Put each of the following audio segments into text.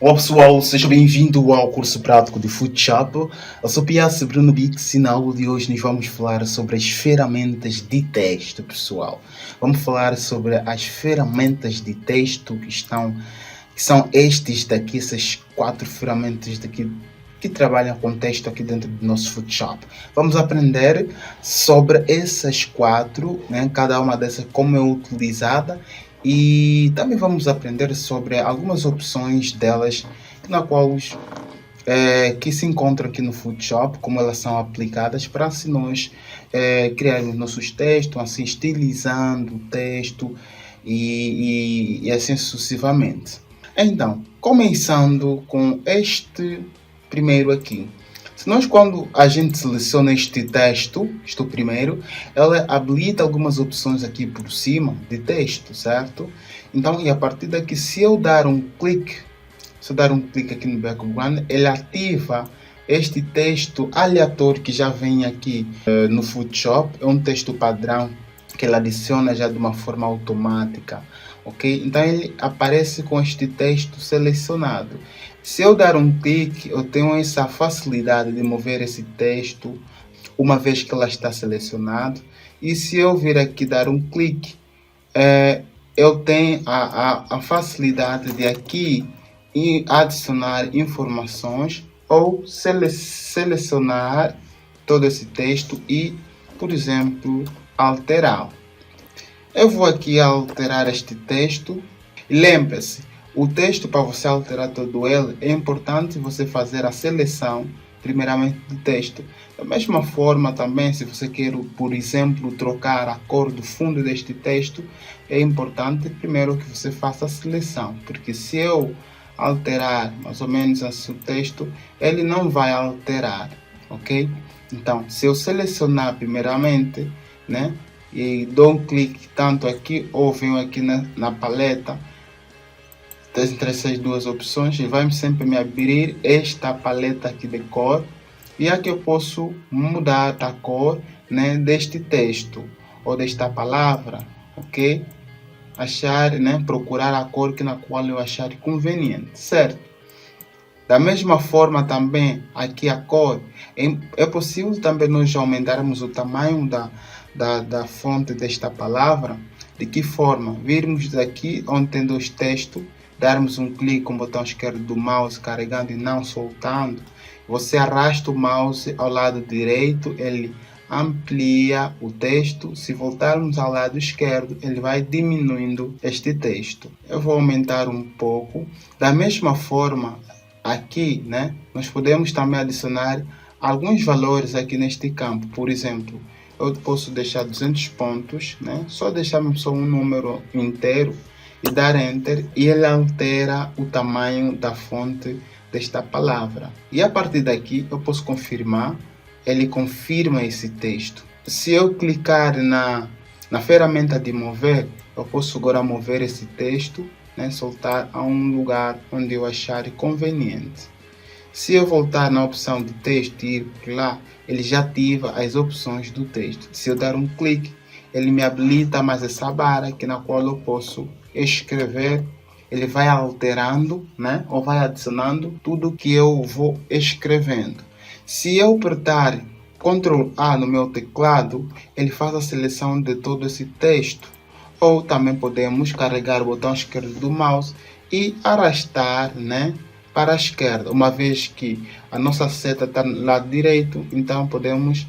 Olá pessoal, seja bem-vindo ao curso prático de Photoshop. Eu sou Piaço Bruno Bix e na aula de hoje nós vamos falar sobre as ferramentas de texto, pessoal. Vamos falar sobre as ferramentas de texto que são estes daqui, essas 4 ferramentas daqui que trabalham com texto aqui dentro do nosso Photoshop. Vamos aprender sobre essas 4, né? Cada uma dessas como é utilizada. E também vamos aprender sobre algumas opções delas na qual que se encontram aqui no Photoshop, como elas são aplicadas para assim nós criarmos nossos textos, assim estilizando o texto e assim sucessivamente. Então, começando com este primeiro aqui. Se nós, quando a gente seleciona este texto, isto primeiro, ela habilita algumas opções aqui por cima de texto, certo? Então, e a partir daqui, se eu dar um clique aqui no background, ele ativa este texto aleatório que já vem aqui no Photoshop. É um texto padrão que ele adiciona já de uma forma automática, ok? Então ele aparece com este texto selecionado. Se eu dar um clique, eu tenho essa facilidade de mover esse texto uma vez que ela está selecionado. E se eu vir aqui dar um clique, eu tenho a facilidade de aqui adicionar informações ou selecionar todo esse texto e, por exemplo, alterá-lo. Eu vou aqui alterar este texto. Lembre-se, o texto, para você alterar todo ele, é importante você fazer a seleção primeiramente do texto. Da mesma forma também, se você quer, por exemplo, trocar a cor do fundo deste texto, é importante primeiro que você faça a seleção, porque se eu alterar mais ou menos assim o texto, ele não vai alterar, ok? Então, se eu selecionar primeiramente, né, e dou um clique tanto aqui ou venho aqui na paleta, entre essas duas opções, e vai sempre me abrir esta paleta aqui de cor, e aqui eu posso mudar a cor, né, deste texto ou desta palavra, ok? Achar, né, procurar a cor na qual eu achar conveniente, certo? Da mesma forma também aqui a cor, é possível também nós aumentarmos o tamanho da fonte desta palavra. De que forma? Virmos aqui onde tem dois textos, darmos um clique com o botão esquerdo do mouse, carregando e não soltando. Você arrasta o mouse ao lado direito, ele amplia o texto. Se voltarmos ao lado esquerdo, ele vai diminuindo este texto. Eu vou aumentar um pouco. Da mesma forma, aqui, né, nós podemos também adicionar alguns valores aqui neste campo. Por exemplo, eu posso deixar 200 pontos, né, só deixar só um número inteiro e dar Enter, e ele altera o tamanho da fonte desta palavra. E a partir daqui eu posso confirmar, ele confirma esse texto. Se eu clicar na ferramenta de mover, eu posso agora mover esse texto, né, soltar a um lugar onde eu achar conveniente. Se eu voltar na opção de texto e ir por lá, ele já ativa as opções do texto. Se eu dar um clique, ele me habilita mais essa barra aqui na qual eu posso escrever. Ele vai alterando, né, ou vai adicionando tudo que eu vou escrevendo. Se eu apertar Ctrl A no meu teclado, ele faz a seleção de todo esse texto. Ou também podemos carregar o botão esquerdo do mouse e arrastar, né, para a esquerda. Uma vez que a nossa seta está no lado direito, então podemos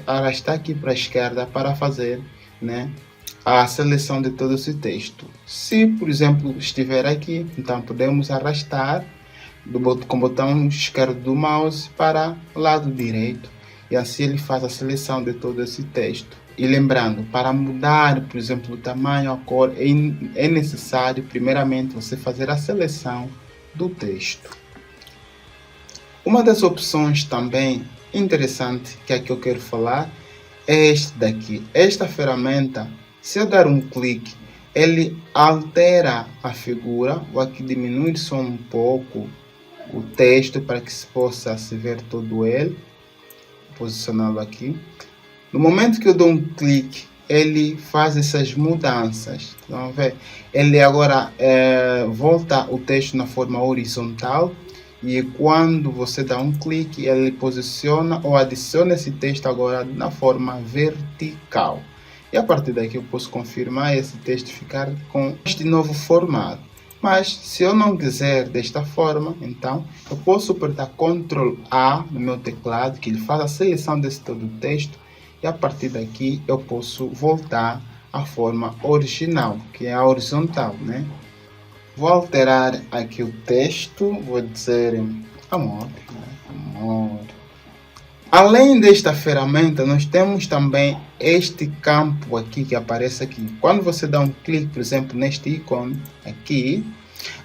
arrastar aqui para a esquerda para fazer, né, a seleção de todo esse texto. Se, por exemplo, estiver aqui, então podemos arrastar com o botão esquerdo do mouse para o lado direito, e assim ele faz a seleção de todo esse texto. E lembrando, para mudar, por exemplo, o tamanho, a cor, é necessário primeiramente você fazer a seleção do texto. Uma das opções também interessante que aqui eu quero falar é este daqui. Esta ferramenta, se eu dar um clique, ele altera a figura. Vou aqui diminuir só um pouco o texto para que se possa se ver todo ele. Posicioná-lo aqui. No momento que eu dou um clique ele faz essas mudanças. Vamos ver. Ele agora volta o texto na forma horizontal e quando você dá um clique, ele posiciona ou adiciona esse texto agora na forma vertical. E a partir daqui eu posso confirmar esse texto ficar com este novo formato. Mas se eu não quiser desta forma, então eu posso apertar Ctrl A no meu teclado, que ele faz a seleção desse todo o texto, e a partir daqui eu posso voltar à forma original, que é a horizontal, né? Vou alterar aqui o texto, vou dizer amor, né? Amor. Além desta ferramenta, nós temos também este campo aqui que aparece aqui. Quando você dá um clique, por exemplo, neste ícone aqui,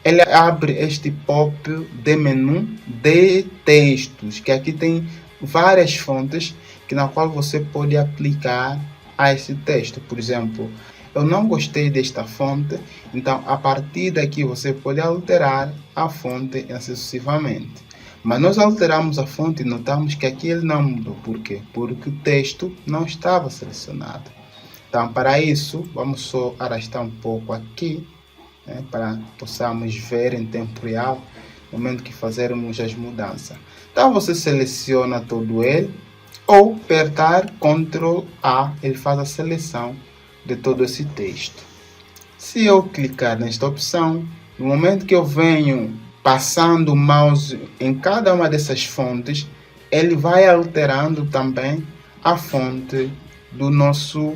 ele abre este pop de menu de textos, que aqui tem várias fontes na qual você pode aplicar a esse texto. Por exemplo, eu não gostei desta fonte, então a partir daqui você pode alterar a fonte assim sucessivamente. Mas nós alteramos a fonte e notamos que aqui ele não mudou. Por quê? Porque o texto não estava selecionado. Então, para isso, vamos só arrastar um pouco aqui, né, para possamos ver em tempo real, no momento que fazermos as mudanças. Então, você seleciona todo ele, ou apertar Ctrl A, ele faz a seleção de todo esse texto. Se eu clicar nesta opção, no momento que eu venho passando o mouse em cada uma dessas fontes, ele vai alterando também a fonte do nosso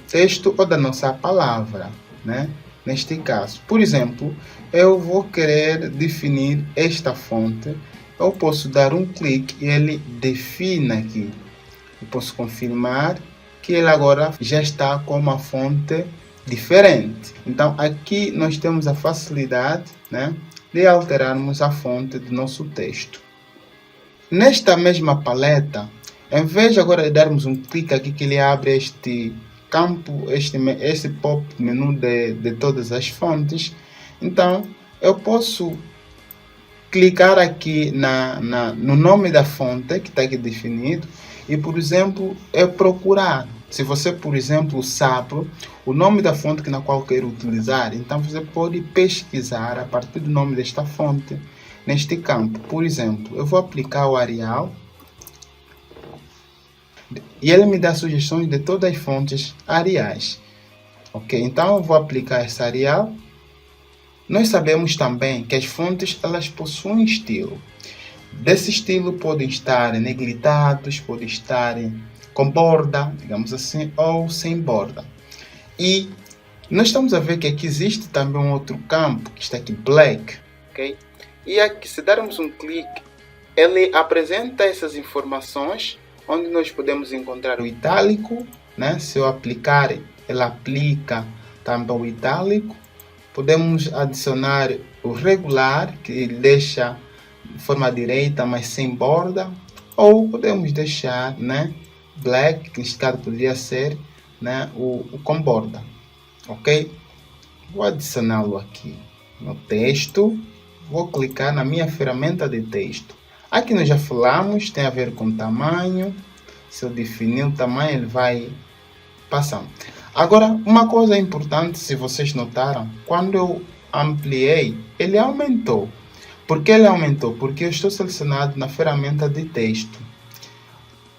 texto ou da nossa palavra, né? Neste caso, por exemplo, eu vou querer definir esta fonte, eu posso dar um clique e ele define aqui. Eu posso confirmar que ele agora já está com uma fonte diferente. Então, aqui nós temos a facilidade, né, de alterarmos a fonte do nosso texto. Nesta mesma paleta, em vez agora de darmos um clique aqui que ele abre este campo, este pop menu de todas as fontes, então eu posso clicar aqui no nome da fonte que está aqui definido e, por exemplo, procurar. Se você, por exemplo, sabe o nome da fonte na qual quer utilizar, então você pode pesquisar a partir do nome desta fonte neste campo. Por exemplo, eu vou aplicar o Arial e ele me dá sugestões de todas as fontes Ariais. Ok, então eu vou aplicar esse Arial. Nós sabemos também que as fontes elas possuem estilo. Desse estilo podem estar negritados, podem estar com borda, digamos assim, ou sem borda. E nós estamos a ver que aqui existe também um outro campo, que está aqui, Black. Okay? E aqui, se darmos um clique, ele apresenta essas informações, onde nós podemos encontrar o itálico, né? Se eu aplicar, ele aplica também o itálico. Podemos adicionar o regular, que deixa de forma direita, mas sem borda. Ou podemos deixar, né, black, que neste caso poderia ser, né, o com borda. Ok? Vou adicioná-lo aqui no texto. Vou clicar na minha ferramenta de texto. Aqui nós já falamos, tem a ver com tamanho. Se eu definir o tamanho, ele vai passando. Agora, uma coisa importante, se vocês notaram, quando eu ampliei, ele aumentou. Por que ele aumentou? Porque eu estou selecionado na ferramenta de texto.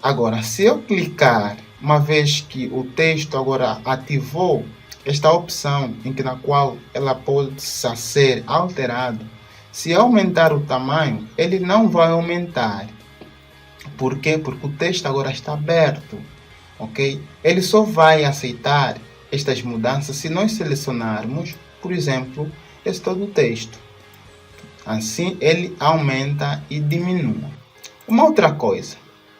Agora, se eu clicar, uma vez que o texto agora ativou esta opção na qual ela pode ser alterado, se eu aumentar o tamanho, ele não vai aumentar. Por quê? Porque o texto agora está aberto. Ok? Ele só vai aceitar estas mudanças se nós selecionarmos, por exemplo, esse todo o texto. Assim, ele aumenta e diminui. Uma outra coisa,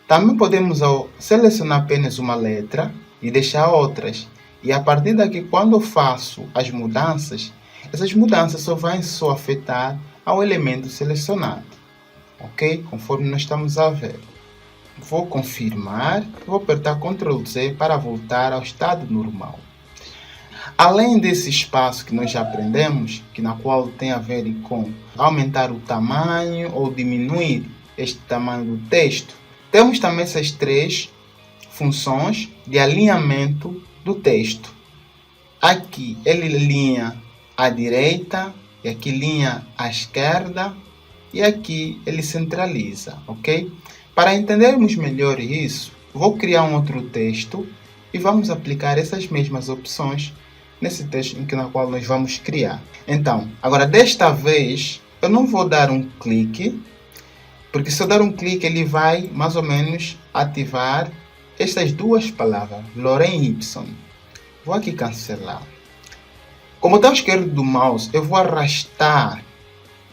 também podemos selecionar apenas uma letra e deixar outras. E a partir daqui, quando eu faço as mudanças, essas mudanças só vão afetar ao elemento selecionado. Ok? Conforme nós estamos a ver. Vou confirmar, vou apertar Ctrl Z para voltar ao estado normal. Além desse espaço que nós já aprendemos, na qual tem a ver com aumentar o tamanho ou diminuir este tamanho do texto, temos também essas três funções de alinhamento do texto. Aqui ele linha à direita, e aqui linha à esquerda, e aqui ele centraliza, ok? Para entendermos melhor isso, vou criar um outro texto e vamos aplicar essas mesmas opções nesse texto na qual nós vamos criar. Então, agora desta vez, eu não vou dar um clique, porque se eu dar um clique, ele vai mais ou menos ativar estas duas palavras, Lorem Ipsum. Vou aqui cancelar. Como está à esquerda do mouse, eu vou arrastar,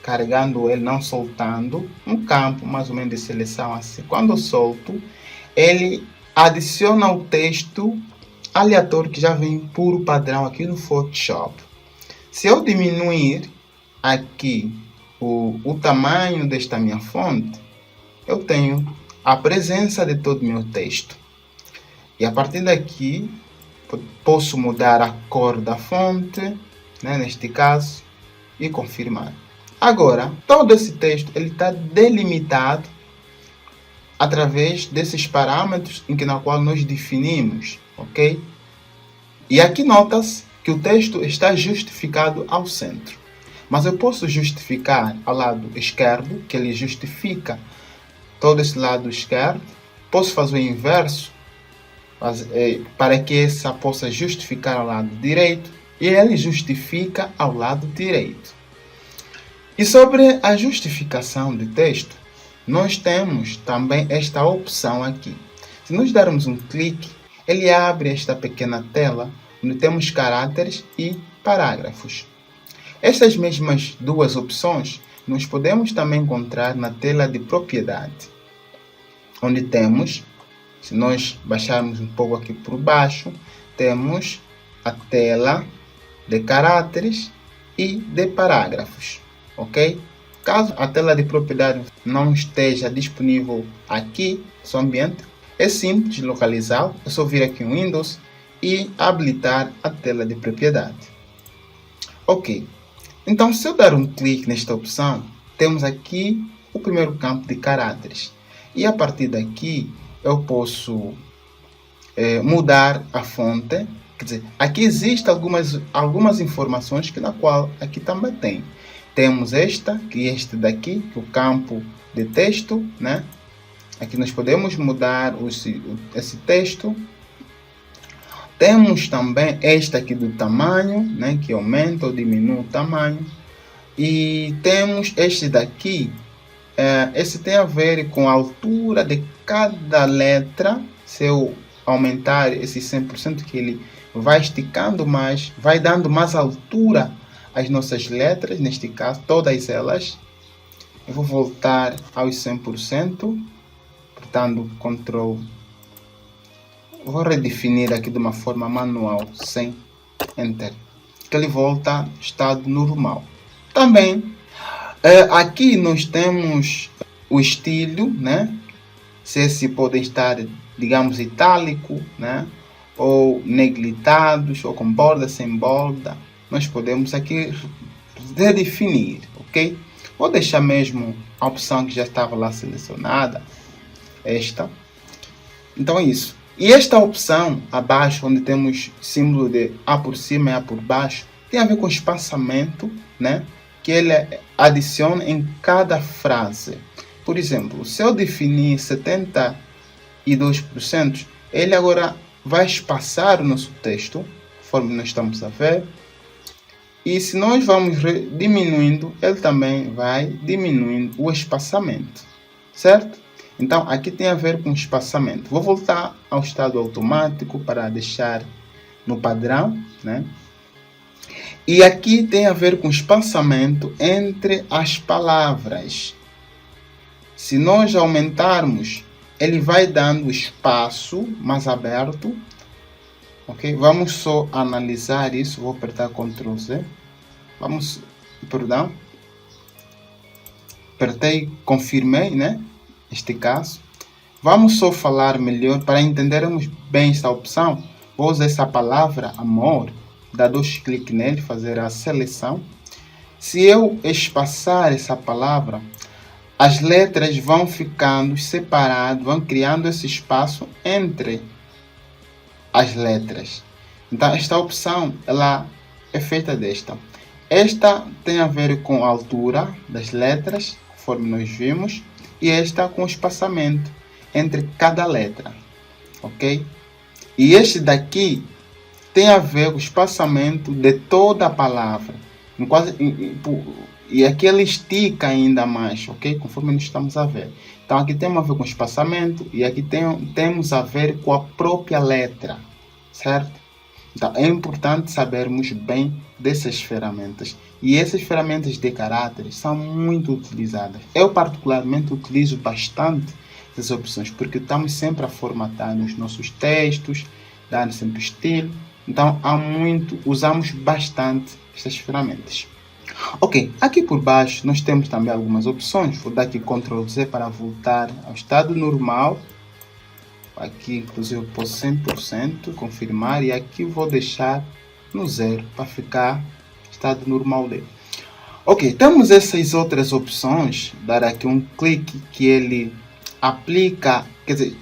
carregando ele, não soltando, um campo mais ou menos de seleção assim. Quando eu solto, ele adiciona o texto aleatório que já vem puro padrão aqui no Photoshop. Se eu diminuir aqui o tamanho desta minha fonte, eu tenho a presença de todo o meu texto. E a partir daqui, posso mudar a cor da fonte, né, neste caso, e confirmar. Agora, todo esse texto está delimitado através desses parâmetros na qual nós definimos, ok? E aqui nota-se que o texto está justificado ao centro. Mas eu posso justificar ao lado esquerdo, que ele justifica todo esse lado esquerdo. Posso fazer o inverso, para que essa possa justificar ao lado direito, e ele justifica ao lado direito. E sobre a justificação de texto, nós temos também esta opção aqui. Se nós darmos um clique, ele abre esta pequena tela, onde temos caracteres e parágrafos. Estas mesmas duas opções, nós podemos também encontrar na tela de propriedade, onde temos, se nós baixarmos um pouco aqui por baixo, temos a tela de caracteres e de parágrafos, ok? Caso a tela de propriedade não esteja disponível aqui no seu ambiente, é simples localizá-lo, é só vir aqui em Windows e habilitar a tela de propriedade. Ok, então se eu dar um clique nesta opção, temos aqui o primeiro campo de caracteres. E a partir daqui eu posso mudar a fonte. Quer dizer, aqui existem algumas informações que na qual aqui também tem. Temos este daqui, que é o campo de texto, né? Aqui nós podemos mudar esse texto. Temos também este aqui do tamanho, né? Que aumenta ou diminui o tamanho. E temos este daqui. Esse tem a ver com a altura de cada letra. Se eu aumentar esse 100%, que ele vai esticando mais, vai dando mais altura às nossas letras, neste caso, todas elas. Eu vou voltar aos 100%, apertando Ctrl. Vou redefinir aqui de uma forma manual, sem Enter, que ele volta ao estado normal. Também, aqui nós temos o estilo, né? Se esse pode estar, digamos, itálico, né? Ou negritados, ou com borda, sem borda. Nós podemos aqui redefinir, ok? Vou deixar mesmo a opção que já estava lá selecionada, esta. Então é isso. E esta opção abaixo, onde temos símbolo de A por cima e A por baixo, tem a ver com espaçamento, né? Que ele adiciona em cada frase. Por exemplo, se eu definir 72%, ele agora vai espaçar o nosso texto, conforme nós estamos a ver. E se nós vamos diminuindo, ele também vai diminuindo o espaçamento, certo? Então, aqui tem a ver com espaçamento. Vou voltar ao estado automático para deixar no padrão, né? E aqui tem a ver com espaçamento entre as palavras. Se nós aumentarmos, ele vai dando espaço mais aberto. Ok? Vamos só analisar isso. Vou apertar Ctrl Z. Apertei, confirmei, né? Neste caso. Vamos só falar melhor para entendermos bem essa opção. Vou usar essa palavra amor. Dar 2 cliques nele, fazer a seleção. Se eu espaçar essa palavra, as letras vão ficando separadas, vão criando esse espaço entre as letras. Então, esta opção, ela é feita desta. Esta tem a ver com a altura das letras, conforme nós vimos, e esta com o espaçamento entre cada letra, ok? E este daqui tem a ver com o espaçamento de toda a palavra. E aqui ele estica ainda mais, ok? Conforme nós estamos a ver. Então aqui temos a ver com o espaçamento e aqui temos a ver com a própria letra, certo? Então é importante sabermos bem dessas ferramentas. E essas ferramentas de caráter são muito utilizadas. Eu particularmente utilizo bastante essas opções, porque estamos sempre a formatar os nossos textos, dando sempre estilo. Então usamos bastante essas ferramentas. Ok, aqui por baixo nós temos também algumas opções. Vou dar aqui Ctrl Z para voltar ao estado normal. Aqui inclusive eu posso 100%, confirmar, e aqui vou deixar no 0 para ficar estado normal dele. Ok, temos essas outras opções. Dar aqui um clique que ele aplica, quer dizer,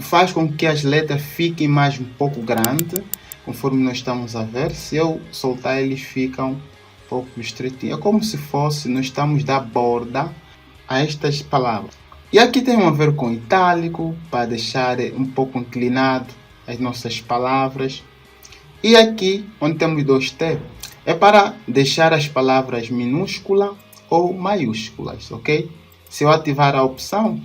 faz com que as letras fiquem mais um pouco grandes, conforme nós estamos a ver. Se eu soltar, eles ficam um pouco estreitinhos. É como se fosse, nós estamos da borda a estas palavras. E aqui tem a ver com itálico, para deixar um pouco inclinado as nossas palavras. E aqui, onde temos 2T, é para deixar as palavras minúsculas ou maiúsculas, ok? Se eu ativar a opção,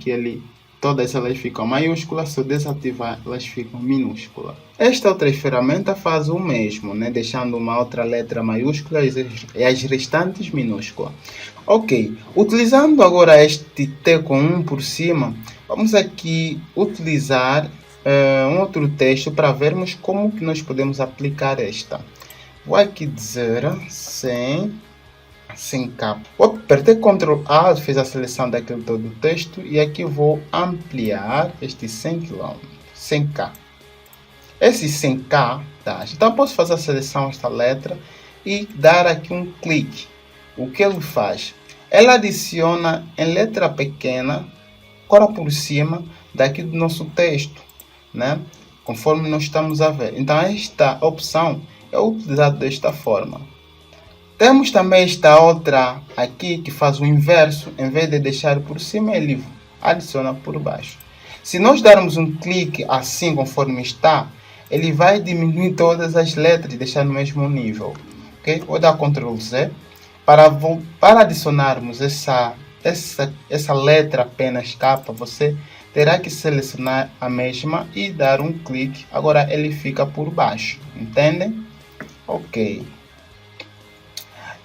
todas elas ficam maiúsculas, se eu desativar, elas ficam minúsculas. Esta outra ferramenta faz o mesmo, né? Deixando uma outra letra maiúscula e as restantes minúsculas. Ok, utilizando agora este T com 1 por cima, vamos aqui utilizar um outro texto para vermos como que nós podemos aplicar esta. Vou aqui dizer sem capa. Vou apertar Ctrl A, fiz a seleção daquele todo o texto, e aqui vou ampliar este 100 km, 100k. Esse 100k, tá? Então posso fazer a seleção desta letra e dar aqui um clique. O que ele faz? Ela adiciona em letra pequena, agora por cima, daqui do nosso texto, né? Conforme nós estamos a ver. Então esta opção é utilizada desta forma. Temos também esta outra aqui que faz o inverso. Em vez de deixar por cima, ele adiciona por baixo. Se nós darmos um clique assim conforme está, ele vai diminuir todas as letras e deixar no mesmo nível. Okay? Vou dar Ctrl Z. Para adicionarmos essa letra apenas capa, você terá que selecionar a mesma e dar um clique. Agora ele fica por baixo. Entendem? Ok.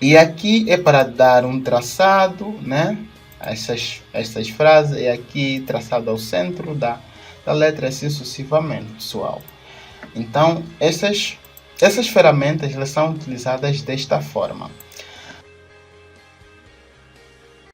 E aqui é para dar um traçado, né? Essas frases, e aqui traçado ao centro da letra, assim sucessivamente, pessoal. Então, essas ferramentas elas são utilizadas desta forma.